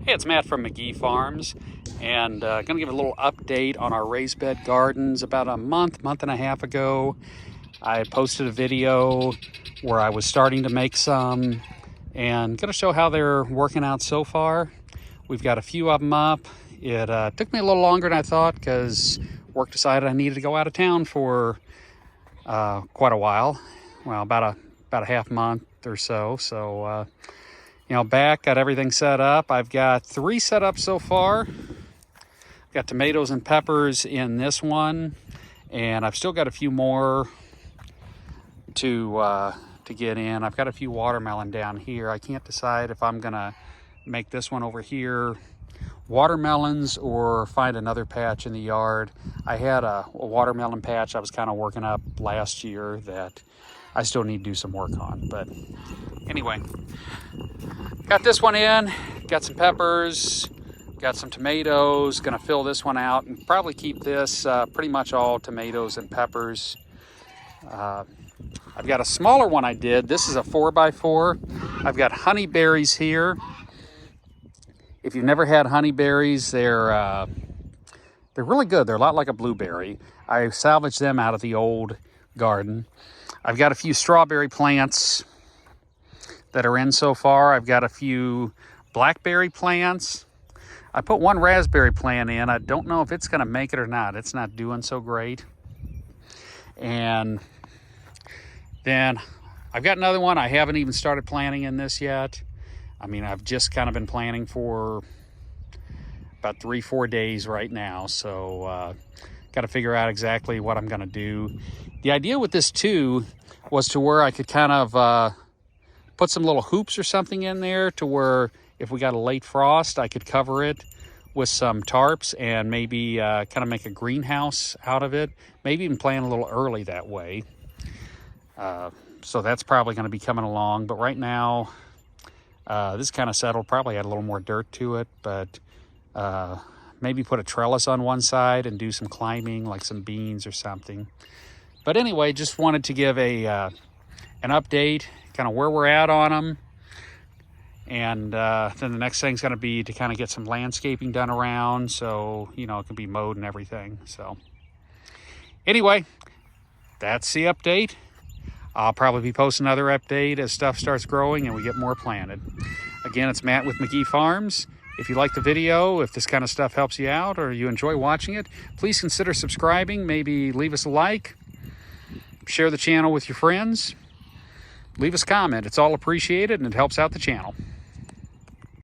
Hey, it's Matt from McGee Farms, and going to give a little update on our raised bed gardens. About a month and a half ago, I posted a video where I was starting to make some, and going to show how they're working out so far. We've got a few of them up. It took me a little longer than I thought because work decided I needed to go out of town for quite a while. Well, about a half month or so. So. Back, got everything set up. I've got 3 set up so far. Got tomatoes and peppers in this one, and I've still got a few more to get in. I've got a few watermelon down here. I can't decide if I'm gonna make this one over here watermelons or find another patch in the yard. I had a watermelon patch I was kind of working up last year that I still need to do some work on, but anyway, got this one in, got some peppers, got some tomatoes, gonna fill this one out and probably keep this pretty much all tomatoes and peppers. I've got a smaller one I did. This is a 4x4. I've got honeyberries here. If you've never had honeyberries, they're really good. They're a lot like a blueberry. I salvaged them out of the old garden. I've got a few strawberry plants that are in so far. I've got a few blackberry plants. I put one raspberry plant in. I don't know if it's going to make it or not. It's not doing so great. And then I've got another one. I haven't even started planting in this yet. I mean, I've just kind of been planting for about 3-4 days right now. So got to figure out exactly what I'm going to do. The idea with this too was to where I could kind of put some little hoops or something in there to where if we got a late frost, I could cover it with some tarps and maybe kind of make a greenhouse out of it. Maybe even plant a little early that way. So that's probably going to be coming along. But right now, this kind of settled. Probably add a little more dirt to it, but maybe put a trellis on one side and do some climbing, like some beans or something. But anyway, just wanted to give an update, kind of where we're at on them. And then the next thing's going to be to kind of get some landscaping done around so, it can be mowed and everything. So anyway, that's the update. I'll probably be posting another update as stuff starts growing and we get more planted. Again, it's Matt with McGee Farms. If you like the video, if this kind of stuff helps you out or you enjoy watching it, please consider subscribing. Maybe leave us a like. Share the channel with your friends. Leave us a comment. It's all appreciated and it helps out the channel.